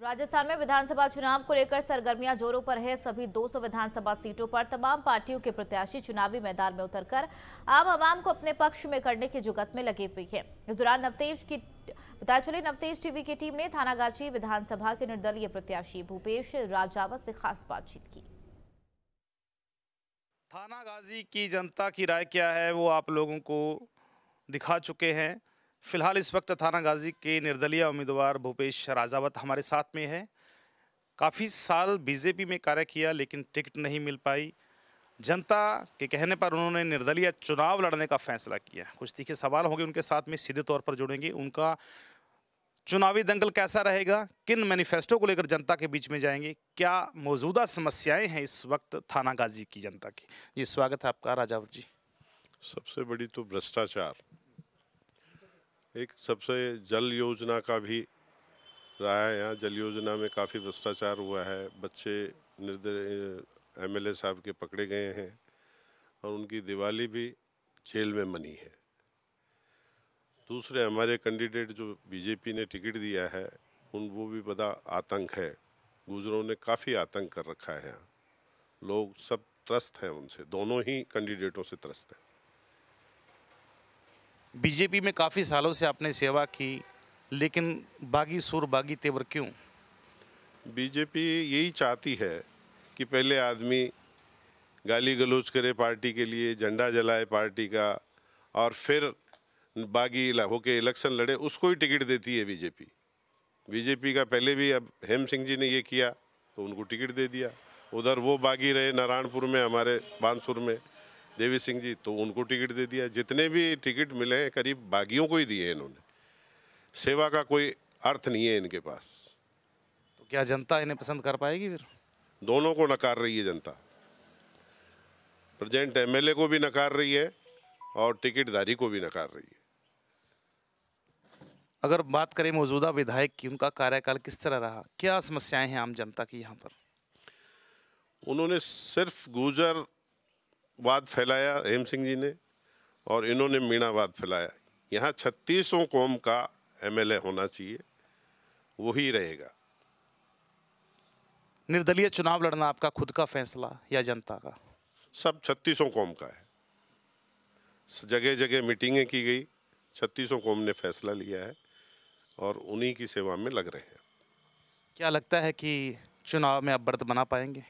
राजस्थान में विधानसभा चुनाव को लेकर सरगर्मियां जोरों पर है। सभी 200 विधानसभा सीटों पर तमाम पार्टियों के प्रत्याशी चुनावी मैदान में उतरकर आम आवाम को अपने पक्ष में करने की जुगत में लगी हुई है। इस दौरान नवतेज टीवी की टीम ने थानागाजी विधानसभा के निर्दलीय प्रत्याशी भूपेश राजावत से खास बातचीत की। थानागाजी की जनता की राय क्या है वो आप लोगों को दिखा चुके हैं। फिलहाल इस वक्त थानागाजी के निर्दलीय उम्मीदवार भूपेश राजावत हमारे साथ में है। काफ़ी साल बीजेपी में कार्य किया लेकिन टिकट नहीं मिल पाई। जनता के कहने पर उन्होंने निर्दलीय चुनाव लड़ने का फैसला किया। कुछ तीखे सवाल होंगे उनके साथ में, सीधे तौर पर जुड़ेंगे। उनका चुनावी दंगल कैसा रहेगा, किन मैनिफेस्टो को लेकर जनता के बीच में जाएंगे, क्या मौजूदा समस्याएं हैं इस वक्त थानागाजी की जनता की। जी स्वागत है आपका राजावत जी। सबसे बड़ी तो भ्रष्टाचार, एक सबसे जल योजना का भी रहा है। यहाँ जल योजना में काफ़ी भ्रष्टाचार हुआ है। बच्चे एमएलए साहब के पकड़े गए हैं और उनकी दिवाली भी जेल में मनी है। दूसरे हमारे कैंडिडेट जो बीजेपी ने टिकट दिया है वो भी बड़ा आतंक है। गुजरों ने काफ़ी आतंक कर रखा है। यहाँ लोग सब त्रस्त हैं उनसे, दोनों ही कैंडिडेटों से त्रस्त हैं। बीजेपी में काफ़ी सालों से आपने सेवा की, लेकिन बागी सुर बागी तेवर क्यों? बीजेपी यही चाहती है कि पहले आदमी गाली गलौज करे पार्टी के लिए, झंडा जलाए पार्टी का, और फिर बागी होके इलेक्शन लड़े, उसको ही टिकट देती है बीजेपी। बीजेपी का पहले भी अब हेम सिंह जी ने ये किया तो उनको टिकट दे दिया। उधर वो बागी रहे नारायणपुर में, हमारे बानसूर में देवी सिंह जी, तो उनको टिकट दे दिया। जितने भी टिकट मिले हैं करीब बागियों को ही दिए इन्होंने। सेवा का कोई अर्थ नहीं है इनके पास। तो क्या जनता इन्हें पसंद कर पाएगी फिर? दोनों को नकार रही है जनता। प्रेजेंट एमएलए को भी नकार रही है और टिकटधारी को भी नकार रही है। अगर बात करें मौजूदा विधायक की, उनका कार्यकाल किस तरह रहा, क्या समस्याएं हैं आम जनता की यहाँ पर? उन्होंने सिर्फ गुर्जरवाद फैलाया हेम सिंह जी ने, और इन्होंने मीणावाद फैलाया। यहाँ 36 कौम का एमएलए होना चाहिए, वही रहेगा। निर्दलीय चुनाव लड़ना आपका खुद का फैसला या जनता का? सब 36 कौम का है। जगह जगह मीटिंगें की गई, 36 कौम ने फैसला लिया है और उन्हीं की सेवा में लग रहे हैं। क्या लगता है कि चुनाव में आप बढ़त बना पाएंगे?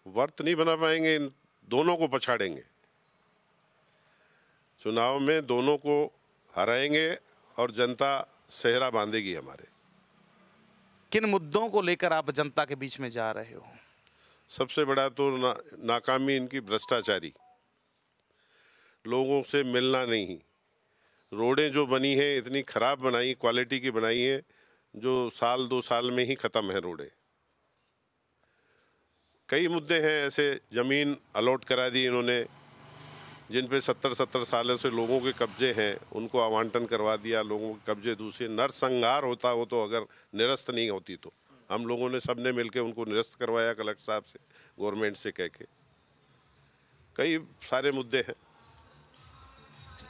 वर्त नहीं बना पाएंगे, इन दोनों को पछाड़ेंगे। चुनाव में दोनों को हराएंगे और जनता सेहरा बांधेगी हमारे। किन मुद्दों को लेकर आप जनता के बीच में जा रहे हो? सबसे बड़ा तो नाकामी इनकी भ्रष्टाचारी, लोगों से मिलना नहीं। रोडें जो बनी हैं इतनी खराब बनाई, क्वालिटी की बनाई है, जो साल 2 साल में ही ख़त्म है रोडें। कई मुद्दे हैं ऐसे, ज़मीन अलॉट करा दी इन्होंने, जिन पे 70 सालों से लोगों के कब्जे हैं, उनको आवंटन करवा दिया। लोगों के कब्जे दूसरे, नरसंहार होता हो तो, अगर निरस्त नहीं होती तो हम लोगों ने सबने मिलकर उनको निरस्त करवाया कलेक्टर साहब से, गवर्नमेंट से कह के। कई सारे मुद्दे हैं।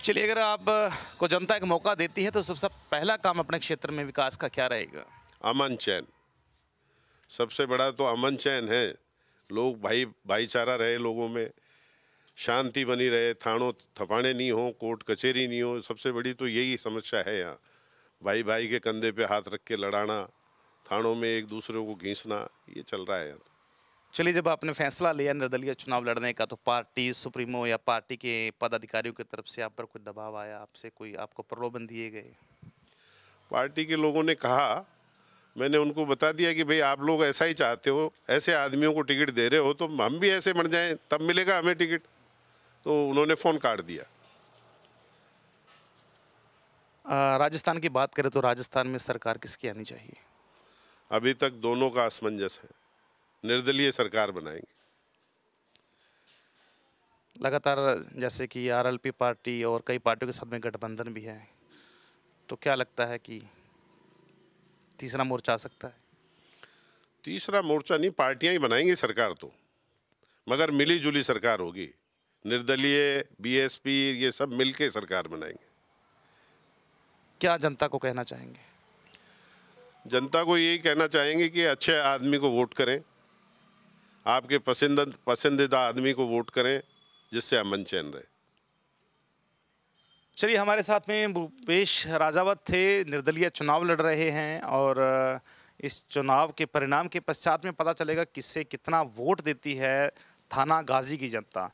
चलिए, अगर आप को जनता एक मौका देती है तो सबसे पहला काम अपने क्षेत्र में विकास का क्या रहेगा? अमन चैन, सबसे बड़ा तो अमन चैन है। लोग भाईचारा रहे, लोगों में शांति बनी रहे, थानों थपाने नहीं हो, कोर्ट कचहरी नहीं हो। सबसे बड़ी तो यही समस्या है यहाँ। भाई भाई के कंधे पे हाथ रख के लड़ाना, थानों में एक दूसरे को घींचना, ये चल रहा है यहाँ। चलिए, जब आपने फैसला लिया निर्दलीय चुनाव लड़ने का, तो पार्टी सुप्रीमो या पार्टी के पदाधिकारियों की तरफ से आप पर कोई दबाव आया, आपसे कोई आपको प्रलोभन दिए गए? पार्टी के लोगों ने कहा, मैंने उनको बता दिया कि भाई आप लोग ऐसा ही चाहते हो, ऐसे आदमियों को टिकट दे रहे हो तो हम भी ऐसे बन जाएं, तब मिलेगा हमें टिकट। तो उन्होंने फ़ोन काट दिया। राजस्थान की बात करें तो राजस्थान में सरकार किसकी आनी चाहिए? अभी तक दोनों का असमंजस है। निर्दलीय सरकार बनाएंगे। लगातार जैसे कि आरएलपी पार्टी और कई पार्टियों के साथ में गठबंधन भी है, तो क्या लगता है कि तीसरा मोर्चा आ सकता है? तीसरा मोर्चा नहीं, पार्टियां ही बनाएंगी सरकार तो, मगर मिली जुली सरकार होगी। निर्दलीय, बीएसपी, ये सब मिलके सरकार बनाएंगे। क्या जनता को कहना चाहेंगे? जनता को यही कहना चाहेंगे कि अच्छे आदमी को वोट करें, आपके पसंदीदा आदमी को वोट करें, जिससे अमन चैन रहे। चलिए, हमारे साथ में भूपेश राजावत थे, निर्दलीय चुनाव लड़ रहे हैं और इस चुनाव के परिणाम के पश्चात में पता चलेगा किससे कितना वोट देती है थाना गाजी की जनता।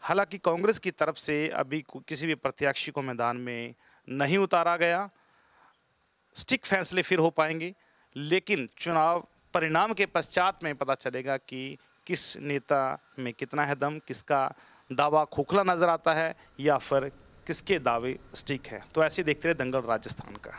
हालांकि कांग्रेस की तरफ से अभी किसी भी प्रत्याशी को मैदान में नहीं उतारा गया, स्टिक फैसले फिर हो पाएंगे, लेकिन चुनाव परिणाम के पश्चात में पता चलेगा कि किस नेता में कितना है दम, किसका दावा खोखला नजर आता है या फिर किसके दावे स्टिक है। तो ऐसे देखते रहे दंगल राजस्थान का।